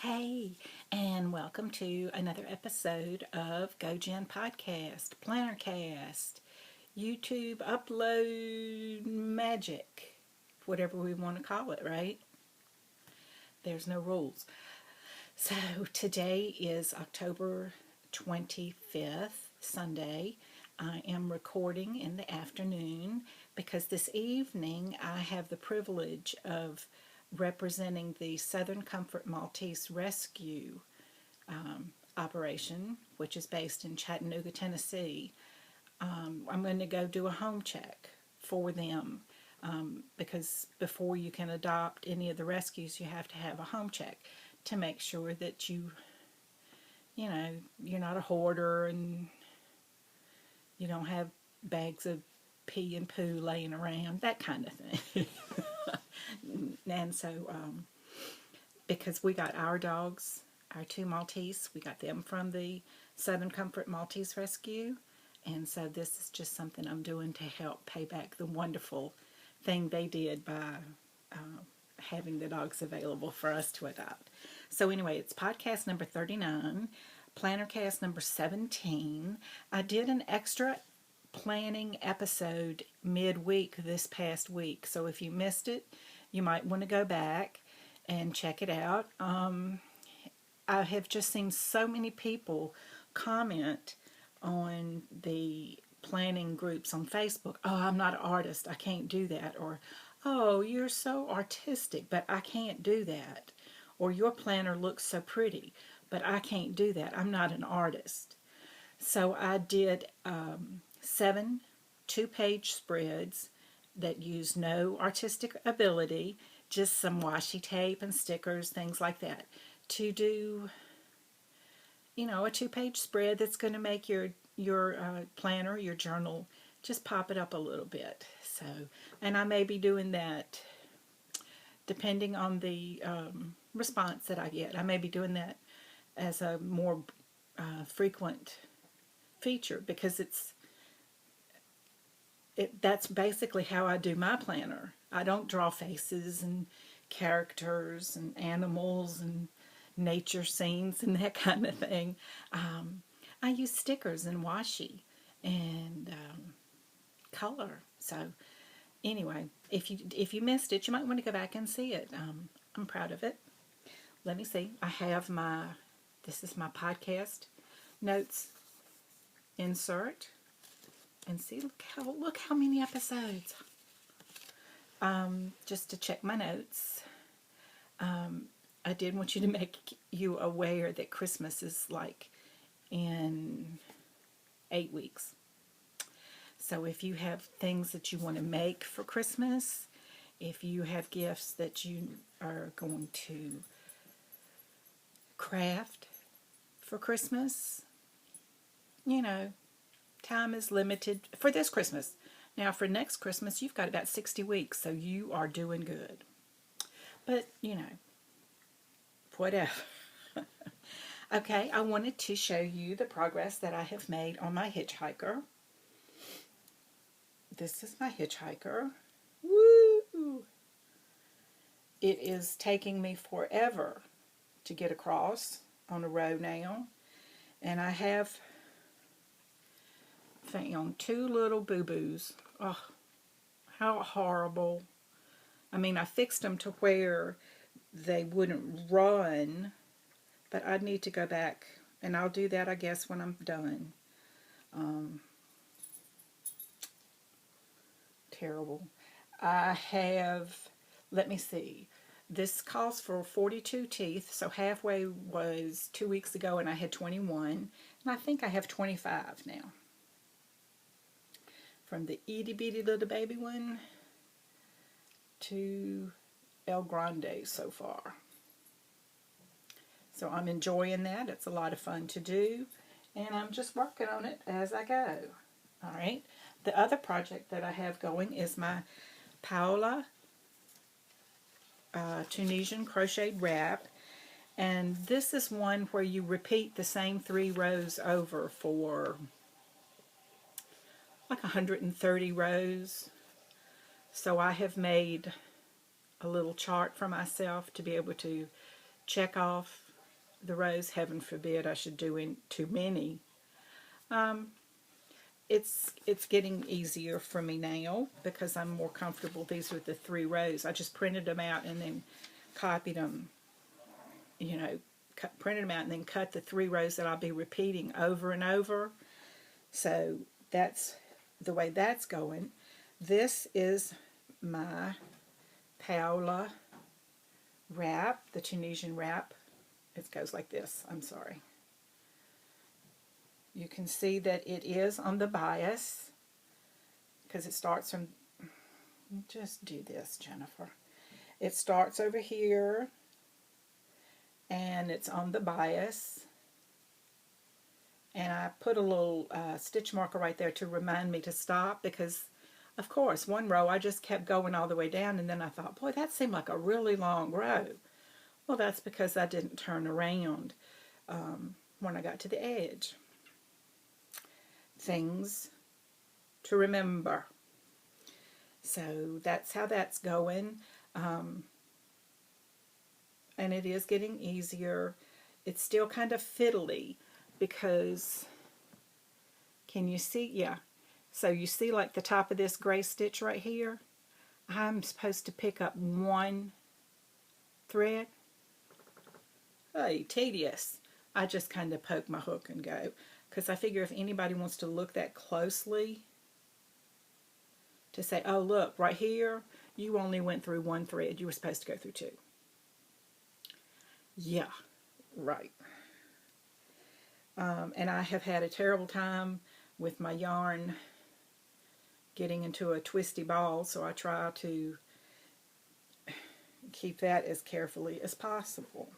Hey, and welcome to another episode of Gojenn Podcast, Plannercast, YouTube upload magic, whatever we want to call it, right? There's no rules. So today is October 25th, Sunday. I am recording in the afternoon because this evening I have the privilege of representing the Southern Comfort Maltese Rescue operation, which is based in Chattanooga, Tennessee. I'm going to go do a home check for them because before you can adopt any of the rescues, you have to have a home check to make sure that you're not a hoarder and you don't have bags of pee and poo laying around, that kind of thing. And so, because we got our dogs, our two Maltese, we got them from the Southern Comfort Maltese Rescue. And so this is just something I'm doing to help pay back the wonderful thing they did by having the dogs available for us to adopt. So anyway, it's podcast number 39, Plannercast number 17. I did an extra planning episode midweek this past week. So if you missed it, you might want to go back and check it out. I have just seen so many people comment on the planning groups on Facebook. Oh, I'm not an artist, I can't do that. Or, oh, you're so artistic, but I can't do that. Or your planner looks so pretty, but I can't do that. I'm not an artist. So I did 7 two-page spreads that use no artistic ability, just some washi tape and stickers, things like that, to do, a 2-page spread that's going to make your planner, your journal, just pop it up a little bit. So, and I may be doing that depending on the response that I get. I may be doing that as a more frequent feature because that's basically how I do my planner. I don't draw faces and characters and animals and nature scenes and that kind of thing. I use stickers and washi and color. So anyway, if you missed it, you might want to go back and see it. I'm proud of it. Let me see. This is my podcast notes insert. And see, look how many episodes. Just to check my notes, I did want you to make you aware that Christmas is like in 8 weeks. So if you have things that you want to make for Christmas, if you have gifts that you are going to craft for Christmas, time is limited for this Christmas. Now, for next Christmas, you've got about 60 weeks, so you are doing good. But, whatever. Okay, I wanted to show you the progress that I have made on my hitchhiker. This is my hitchhiker. Woo! It is taking me forever to get across on a row now. And I have found 2 little boo-boos. Oh, how horrible. I mean, I fixed them to where they wouldn't run, but I'd need to go back, and I'll do that, I guess, when I'm done. Terrible. I have, let me see, this calls for 42 teeth, so halfway was 2 weeks ago, and I had 21, and I think I have 25 now. From the itty bitty little baby one to El Grande so far. So I'm enjoying that. It's a lot of fun to do. And I'm just working on it as I go. All right. The other project that I have going is my Paola Tunisian crocheted wrap. And this is one where you repeat the same 3 rows over for like 130 rows. So I have made a little chart for myself to be able to check off the rows. Heaven forbid I should do too many. It's getting easier for me now because I'm more comfortable. These are the 3 rows. I just printed them out and then copied them, printed them out and then cut the 3 rows that I'll be repeating over and over. So that's the way that's going. This is my Paola wrap, the Tunisian wrap. It goes like this. I'm sorry. You can see that it is on the bias because it starts from, just do this, Jennifer. It starts over here and it's on the bias. And I put a little stitch marker right there to remind me to stop because, of course, one row I just kept going all the way down and then I thought, boy, that seemed like a really long row. Well, that's because I didn't turn around when I got to the edge. Things to remember. So that's how that's going. And it is getting easier. It's still kind of fiddly because, can you see? Yeah. So you see like the top of this gray stitch right here? I'm supposed to pick up 1 thread. Hey, tedious. I just kind of poke my hook and go. Because I figure if anybody wants to look that closely, to say, oh, look, right here, you only went through 1 thread. You were supposed to go through 2. Yeah, right. And I have had a terrible time with my yarn getting into a twisty ball, so I try to keep that as carefully as possible.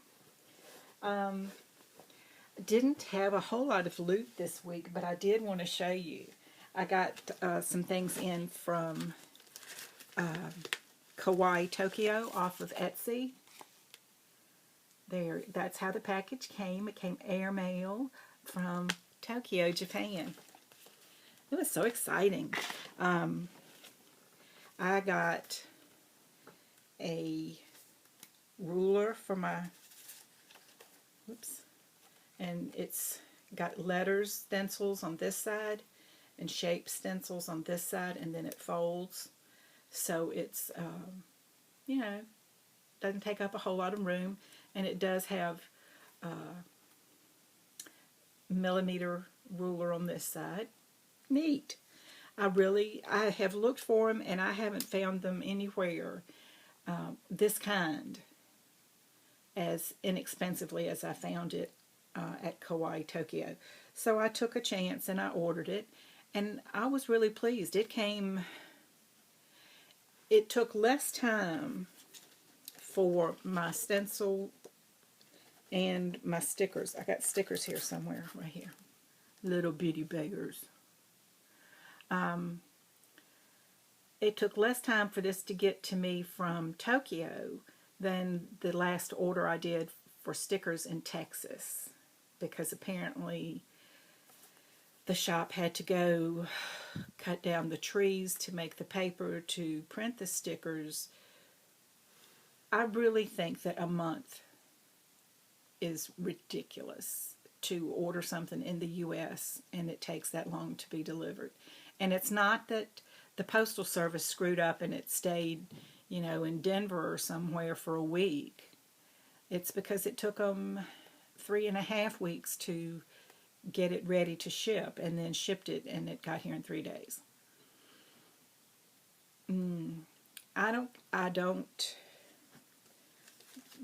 Didn't have a whole lot of loot this week, but I did want to show you. I got some things in from Kawaii Tokyo off of Etsy. There, that's how the package came. It came airmail from Tokyo, Japan. It was so exciting. I got a ruler for my, and it's got letters stencils on this side and shape stencils on this side, and then it folds. So it's, doesn't take up a whole lot of room, and it does have a millimeter ruler on this side. Neat. I have looked for them, and I haven't found them anywhere this kind as inexpensively as I found it at Kawaii Tokyo. So I took a chance and I ordered it, and I was really pleased. It took less time for my stencil and my stickers. I got stickers here somewhere, right here. Little bitty beggars. It took less time for this to get to me from Tokyo than the last order I did for stickers in Texas, because apparently the shop had to go cut down the trees to make the paper to print the stickers. I really think that a month is ridiculous to order something in the U.S. and it takes that long to be delivered. And it's not that the Postal Service screwed up and it stayed, in Denver or somewhere for a week. It's because it took them 3.5 weeks to get it ready to ship, and then shipped it, and it got here in 3 days. I don't,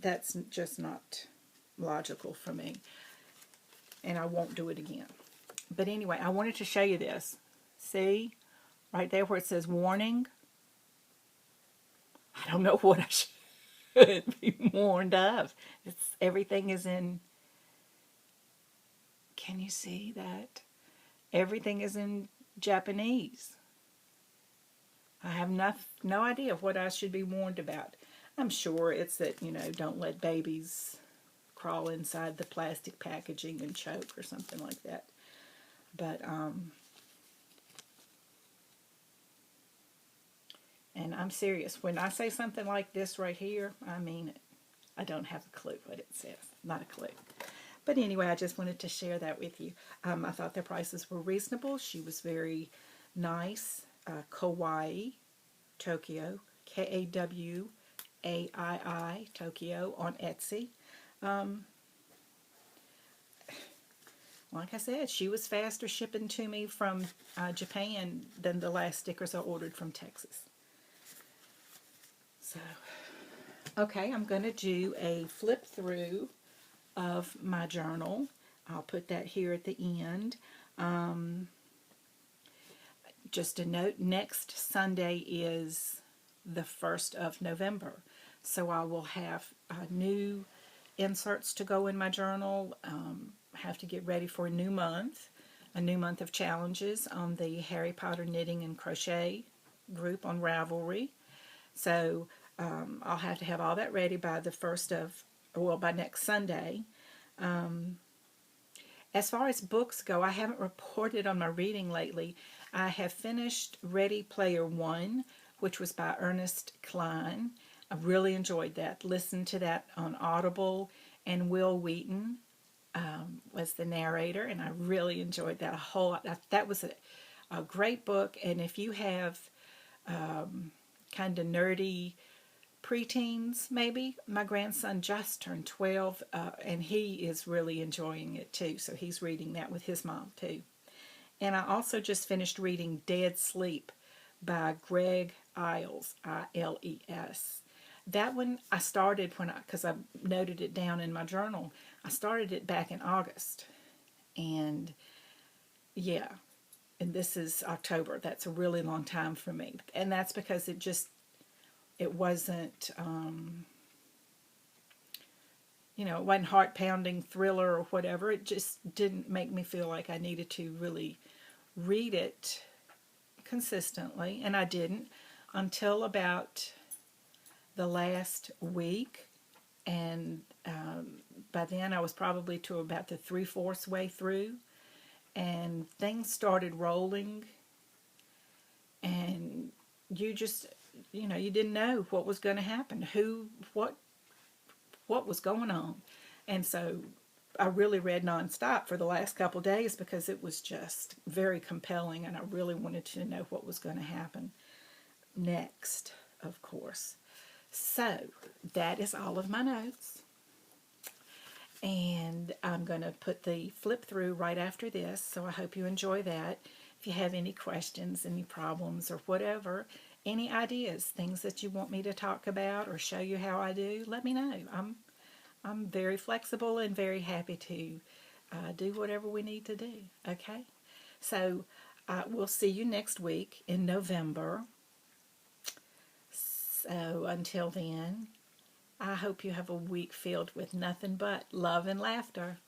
that's just not logical for me, and I won't do it again. But anyway, I wanted to show you this. See, right there where it says warning? I don't know what I should be warned of. Everything is in, can you see that? Everything is in Japanese. I have no idea what I should be warned about. I'm sure it's that, don't let babies crawl inside the plastic packaging and choke or something like that. But, and I'm serious. When I say something like this right here, I mean it. I don't have a clue what it says. Not a clue. But anyway, I just wanted to share that with you. I thought their prices were reasonable. She was very nice. Kawaii Tokyo, Kawaii Tokyo on Etsy. Like I said, she was faster shipping to me from Japan than the last stickers I ordered from Texas. So, okay, I'm going to do a flip through of my journal. I'll put that here at the end. Just a note, next Sunday is the 1st of November. So I will have new inserts to go in my journal. Have to get ready for a new month of challenges on the Harry Potter Knitting and Crochet group on Ravelry. So I'll have to have all that ready by the by next Sunday. As far as books go, I haven't reported on my reading lately. I have finished Ready Player One, which was by Ernest Cline. I really enjoyed that. Listened to that on Audible, and Will Wheaton was the narrator, and I really enjoyed that a whole lot. That was a great book, and if you have kind of nerdy preteens, maybe. My grandson just turned 12, and he is really enjoying it too, so he's reading that with his mom too. And I also just finished reading Dead Sleep by Greg Iles, I-L-E-S. That one I started because I noted it down in my journal. I started it back in August, and yeah, and this is October. That's a really long time for me, and that's because it wasn't, it wasn't heart-pounding thriller or whatever. It just didn't make me feel like I needed to really read it consistently, and I didn't until about the last week, and by then I was probably to about the 3/4 way through, and things started rolling, and you just, you didn't know what was going to happen, what was going on. And so I really read nonstop for the last couple days because it was just very compelling, and I really wanted to know what was going to happen next, of course. So that is all of my notes, and I'm going to put the flip through right after this, so I hope you enjoy that. If you have any questions, any problems, or whatever, any ideas, things that you want me to talk about or show you how I do, let me know. I'm very flexible and very happy to do whatever we need to do. Okay? So we'll see you next week in November. So until then, I hope you have a week filled with nothing but love and laughter.